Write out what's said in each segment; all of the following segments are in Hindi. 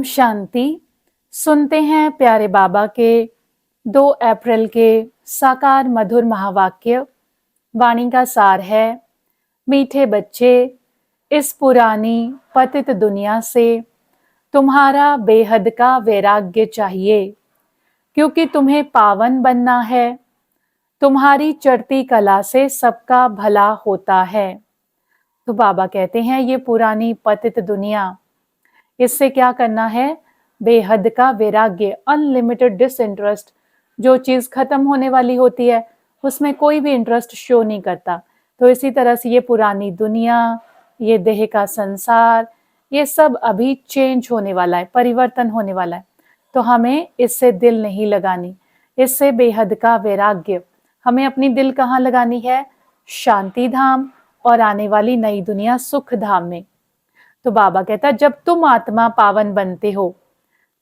शांति। सुनते हैं प्यारे बाबा के 2 अप्रैल के साकार मधुर महावाक्य। वाणी का सार है, मीठे बच्चे, इस पुरानी पतित दुनिया से तुम्हारा बेहद का वैराग्य चाहिए, क्योंकि तुम्हें पावन बनना है। तुम्हारी चढ़ती कला से सबका भला होता है। तो बाबा कहते हैं ये पुरानी पतित दुनिया, इससे क्या करना है? बेहद का वैराग्य, अनलिमिटेड डिसइंटरेस्ट। जो चीज खत्म होने वाली होती है उसमें कोई भी इंटरेस्ट शो नहीं करता। तो इसी तरह से ये पुरानी दुनिया, ये देह का संसार, ये सब अभी चेंज होने वाला है, परिवर्तन होने वाला है। तो हमें इससे दिल नहीं लगानी, इससे बेहद का वैराग्य। हमें अपनी दिल कहाँ लगानी है? शांति धाम और आने वाली नई दुनिया सुख धाम में। तो बाबा कहता है जब तुम आत्मा पावन बनते हो,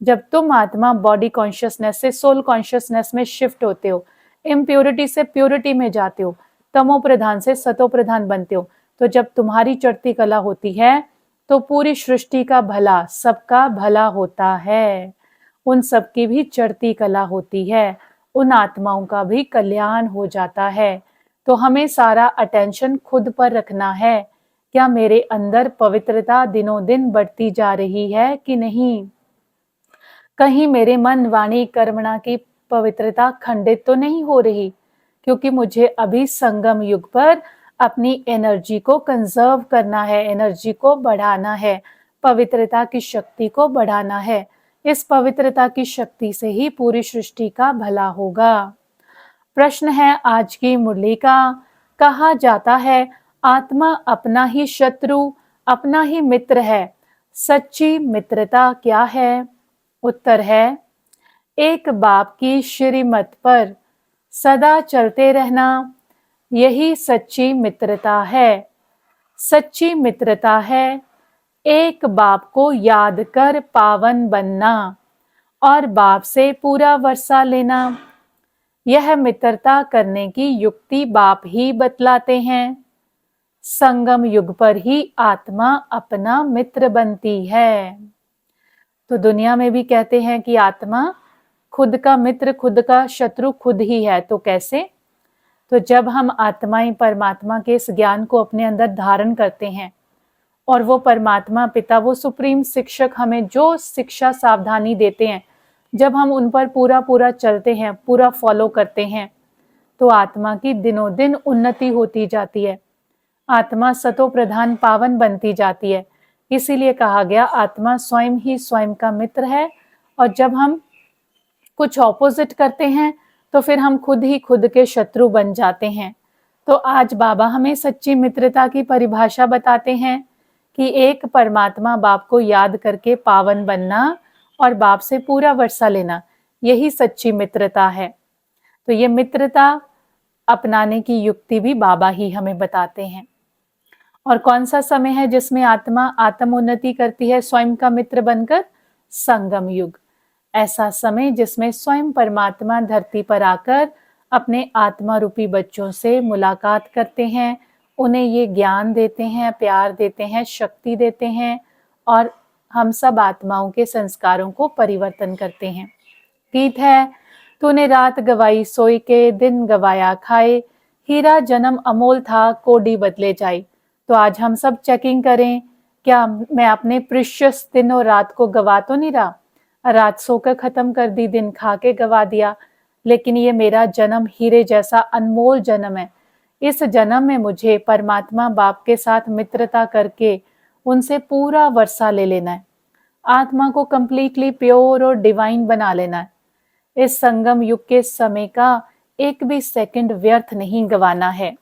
जब तुम आत्मा बॉडी कॉन्शियसनेस से सोल कॉन्शियसनेस में शिफ्ट होते हो, इम्प्योरिटी से प्योरिटी में जाते हो, तमो प्रधान से सतो प्रधान बनते हो, तो जब तुम्हारी चढ़ती कला होती है तो पूरी सृष्टि का भला, सबका भला होता है। उन सबकी भी चढ़ती कला होती है, उन आत्माओं का भी कल्याण हो जाता है। तो हमें सारा अटेंशन खुद पर रखना है। क्या मेरे अंदर पवित्रता दिनों दिन बढ़ती जा रही है कि नहीं? कहीं मेरे मन, वाणी, कर्मणा की पवित्रता खंडित तो नहीं हो रही? क्योंकि मुझे अभी संगम युग पर अपनी एनर्जी को कंजर्व करना है, एनर्जी को बढ़ाना है, पवित्रता की शक्ति को बढ़ाना है। इस पवित्रता की शक्ति से ही पूरी सृष्टि का भला होगा। प्रश्न है आज की मुरली का, कहा जाता है आत्मा अपना ही शत्रु, अपना ही मित्र है। सच्ची मित्रता क्या है? उत्तर है, एक बाप की श्रीमत पर सदा चलते रहना, यही सच्ची मित्रता है। सच्ची मित्रता है एक बाप को याद कर पावन बनना और बाप से पूरा वर्षा लेना। यह मित्रता करने की युक्ति बाप ही बतलाते हैं। संगम युग पर ही आत्मा अपना मित्र बनती है। तो दुनिया में भी कहते हैं कि आत्मा खुद का मित्र, खुद का शत्रु खुद ही है। तो कैसे? तो जब हम आत्माएं परमात्मा के इस ज्ञान को अपने अंदर धारण करते हैं और वो परमात्मा पिता, वो सुप्रीम शिक्षक हमें जो शिक्षा सावधानी देते हैं, जब हम उन पर पूरा पूरा चलते हैं, पूरा फॉलो करते हैं, तो आत्मा की दिनों दिन उन्नति होती जाती है। आत्मा सतो प्रधान पावन बनती जाती है। इसीलिए कहा गया आत्मा स्वयं ही स्वयं का मित्र है। और जब हम कुछ ऑपोजिट करते हैं तो फिर हम खुद ही खुद के शत्रु बन जाते हैं। तो आज बाबा हमें सच्ची मित्रता की परिभाषा बताते हैं कि एक परमात्मा बाप को याद करके पावन बनना और बाप से पूरा वर्षा लेना, यही सच्ची मित्रता है। तो ये मित्रता अपनाने की युक्ति भी बाबा ही हमें बताते हैं। और कौन सा समय है जिसमें आत्मा आत्मोन्नति करती है स्वयं का मित्र बनकर? संगम युग। ऐसा समय जिसमें स्वयं परमात्मा धरती पर आकर अपने आत्मा रूपी बच्चों से मुलाकात करते हैं, उन्हें ये ज्ञान देते हैं, प्यार देते हैं, शक्ति देते हैं और हम सब आत्माओं के संस्कारों को परिवर्तन करते हैं। गीत है, तूने रात गवाई सोई के, दिन गवाया खाए, हीरा जन्म अमोल था कोडी बदले जाए। तो आज हम सब चेकिंग करें, क्या मैं अपने प्रीशियस दिन और रात को गवा तो नहीं रहा? रात सोकर खत्म कर दी, दिन खा के गवा दिया, लेकिन ये मेरा जन्म हीरे जैसा अनमोल जन्म है। इस जन्म में मुझे परमात्मा बाप के साथ मित्रता करके उनसे पूरा वर्षा ले लेना है, आत्मा को कंप्लीटली प्योर और डिवाइन बना लेना है। इस संगम युग के समय का एक भी सेकंड व्यर्थ नहीं गवाना है।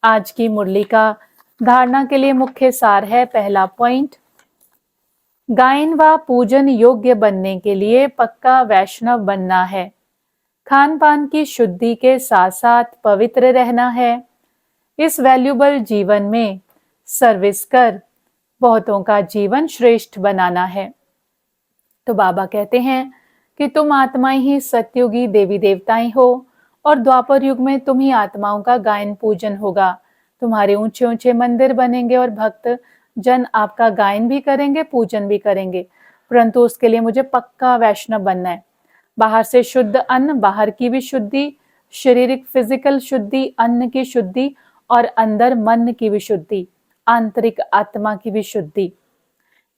आज की मुरली का धारणा के लिए मुख्य सार है, पहला पॉइंट, गायन व पूजन योग्य बनने के लिए पक्का वैष्णव बनना है। खान पान की शुद्धि के साथ साथ पवित्र रहना है। इस वैल्यूबल जीवन में सर्विस कर बहुतों का जीवन श्रेष्ठ बनाना है। तो बाबा कहते हैं कि तुम आत्माएं ही सत्युगी देवी देवताएं हो और द्वापर युग में तुम ही आत्माओं का गायन पूजन होगा। तुम्हारे ऊंचे ऊंचे मंदिर बनेंगे और भक्त जन आपका गायन भी करेंगे, पूजन भी करेंगे। परंतु उसके लिए मुझे पक्का वैष्णव बनना है। बाहर से शुद्ध अन्न, बाहर की भी शुद्धि, शारीरिक फिजिकल शुद्धि, अन्न की शुद्धि और अंदर मन की भी शुद्धि, आंतरिक आत्मा की भी शुद्धि।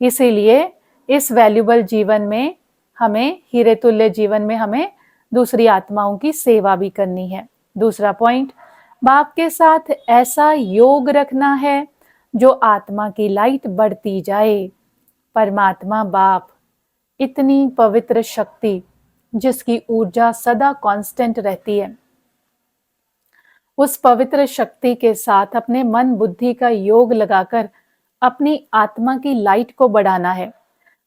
इसीलिए इस वैल्यूबल जीवन में हमें, हीरे तुल्य जीवन में हमें दूसरी आत्माओं की सेवा भी करनी है। दूसरा पॉइंट, बाप के साथ ऐसा योग रखना है जो आत्मा की लाइट बढ़ती जाए। परमात्मा बाप, इतनी पवित्र शक्ति जिसकी ऊर्जा सदा कांस्टेंट रहती है, उस पवित्र शक्ति के साथ अपने मन बुद्धि का योग लगाकर अपनी आत्मा की लाइट को बढ़ाना है।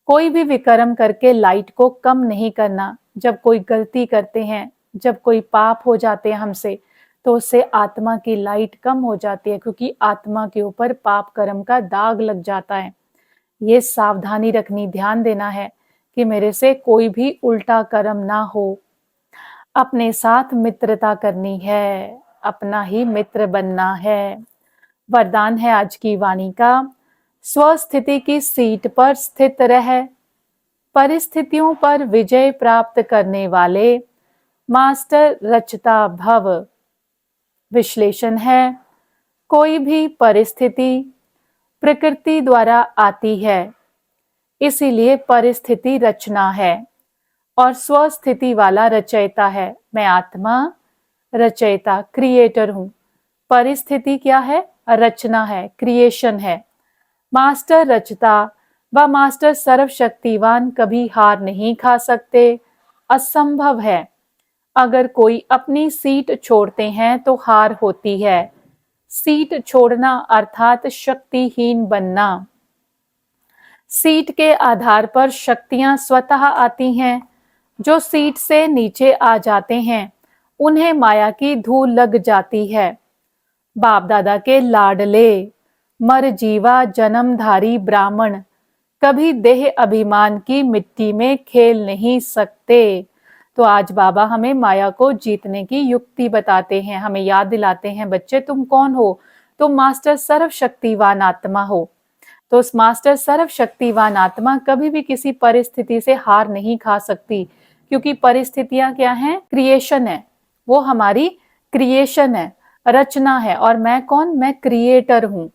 कोई भी विकर्म करके लाइट को कम नहीं करना। जब कोई गलती करते हैं, जब कोई पाप हो जाते हैं हमसे, तो उससे आत्मा की लाइट कम हो जाती है, क्योंकि आत्मा के ऊपर पाप कर्म का दाग लग जाता है। ये सावधानी रखनी, ध्यान देना है कि मेरे से कोई भी उल्टा कर्म ना हो। अपने साथ मित्रता करनी है, अपना ही मित्र बनना है। वरदान है आज की वाणी का, स्वस्थिति की सीट पर स्थित रह, परिस्थितियों पर विजय प्राप्त करने वाले मास्टर रचता भव। विश्लेषण है, कोई भी परिस्थिति प्रकृति द्वारा आती है, इसीलिए परिस्थिति रचना है, और स्वस्थिति वाला रचयिता है। मैं आत्मा रचयिता, क्रिएटर हूं। परिस्थिति क्या है? रचना है, क्रिएशन है। मास्टर रचता व मास्टर सर्वशक्तिवान कभी हार नहीं खा सकते, असंभव है। अगर कोई अपनी सीट छोड़ते हैं तो हार होती है। सीट छोड़ना अर्थात शक्तिहीन बनना। सीट के आधार पर शक्तियां स्वतः आती हैं। जो सीट से नीचे आ जाते हैं उन्हें माया की धूल लग जाती है। बाप दादा के लाडले मर जीवा जन्मधारी ब्राह्मण कभी देह अभिमान की मिट्टी में खेल नहीं सकते। तो आज बाबा हमें माया को जीतने की युक्ति बताते हैं, हमें याद दिलाते हैं, बच्चे तुम कौन हो? तुम मास्टर सर्वशक्तिवान आत्मा हो। तो उस मास्टर सर्वशक्तिवान आत्मा कभी भी किसी परिस्थिति से हार नहीं खा सकती, क्योंकि परिस्थितियां क्या हैं? क्रिएशन है। वो हमारी क्रिएशन है, रचना है। और मैं कौन? मैं क्रिएटर हूं।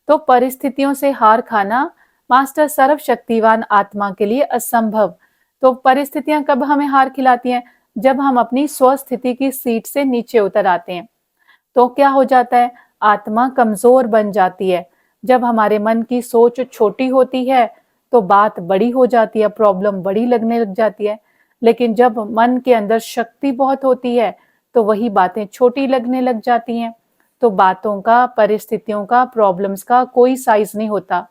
तो परिस्थितियों से हार खाना मास्टर सर्वशक्तिवान आत्मा के लिए असंभव। तो परिस्थितियां कब हमें हार खिलाती हैं? जब हम अपनी स्वस्थिति की सीट से नीचे उतर आते हैं। तो क्या हो जाता है? आत्मा कमजोर बन जाती है। जब हमारे मन की सोच छोटी होती है तो बात बड़ी हो जाती है, प्रॉब्लम बड़ी लगने लग जाती है। लेकिन जब मन के अंदर शक्ति बहुत होती है तो वही बातें छोटी लगने लग जाती हैं। तो बातों का, परिस्थितियों का, प्रॉब्लम्स का कोई साइज नहीं होता।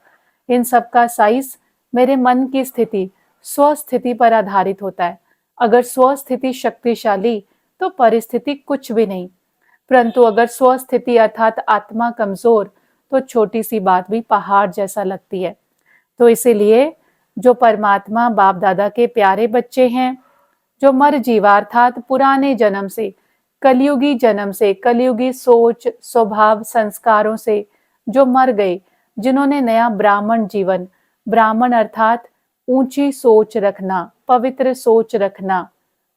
इन सब का साइज मेरे मन की स्थिति, स्वस्थिति पर आधारित होता है। अगर स्वस्थिति शक्तिशाली तो परिस्थिति कुछ भी नहीं। परंतु अगर स्वस्थिति अर्थात आत्मा कमजोर तो छोटी सी बात भी पहाड़ जैसा लगती है। तो इसीलिए जो परमात्मा बाप दादा के प्यारे बच्चे हैं, जो मर जीवा अर्थात पुराने जन्म से, कलयुगी जन्म से, कलयुगी सोच, स्वभाव, संस्कारों से जो मर गए, जिन्होंने नया ब्राह्मण जीवन, ब्राह्मण अर्थात ऊंची सोच रखना, पवित्र सोच रखना,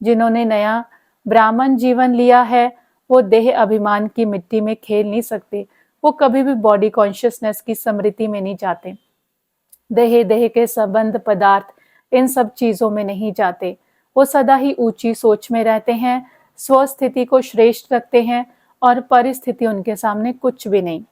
जिन्होंने नया ब्राह्मण जीवन लिया है, वो देह अभिमान की मिट्टी में खेल नहीं सकते। वो कभी भी बॉडी कॉन्शियसनेस की स्मृति में नहीं जाते। देह के संबंध, पदार्थ, इन सब चीजों में नहीं जाते। वो सदा ही ऊंची सोच में रहते हैं, स्वस्थिति को श्रेष्ठ रखते हैं और परिस्थिति उनके सामने कुछ भी नहीं।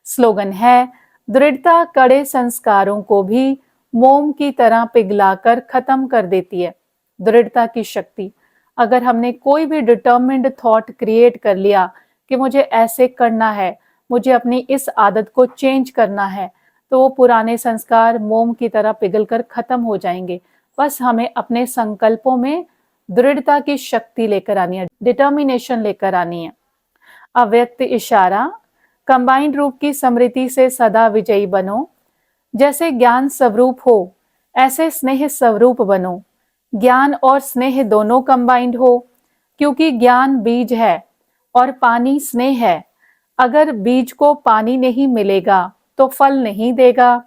स्लोगन है, दृढ़ता कड़े संस्कारों को भी मोम की तरह पिघलाकर खत्म कर देती है। दृढ़ता की शक्ति, अगर हमने कोई भी डिटर्मिन्ड थॉट क्रिएट कर लिया कि मुझे ऐसे करना है, मुझे अपनी इस आदत को चेंज करना है, तो वो पुराने संस्कार मोम की तरह पिघलकर खत्म हो जाएंगे। बस हमें अपने संकल्पों में दृढ़ता की शक्ति लेकर आनी है, डिटर्मिनेशन लेकर आनी है। अव्यक्त इशारा, कंबाइंड रूप की स्मृति से सदा विजयी बनो। जैसे ज्ञान स्वरूप हो, ऐसे स्नेह स्वरूप बनो। ज्ञान और स्नेह दोनों कंबाइंड हो, क्योंकि ज्ञान बीज है और पानी स्नेह है। अगर बीज को पानी नहीं मिलेगा तो फल नहीं देगा।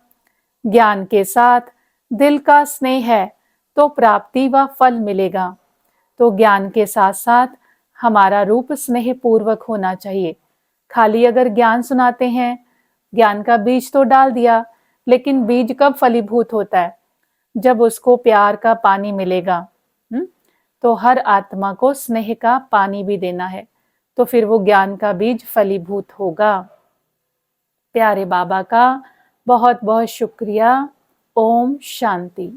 ज्ञान के साथ दिल का स्नेह है तो प्राप्ति व फल मिलेगा। तो ज्ञान के साथ साथ हमारा रूप स्नेह पूर्वक होना चाहिए। खाली अगर ज्ञान सुनाते हैं, ज्ञान का बीज तो डाल दिया, लेकिन बीज कब फलीभूत होता है? जब उसको प्यार का पानी मिलेगा। तो हर आत्मा को स्नेह का पानी भी देना है, तो फिर वो ज्ञान का बीज फलीभूत होगा। प्यारे बाबा का बहुत बहुत शुक्रिया। ओम शांति।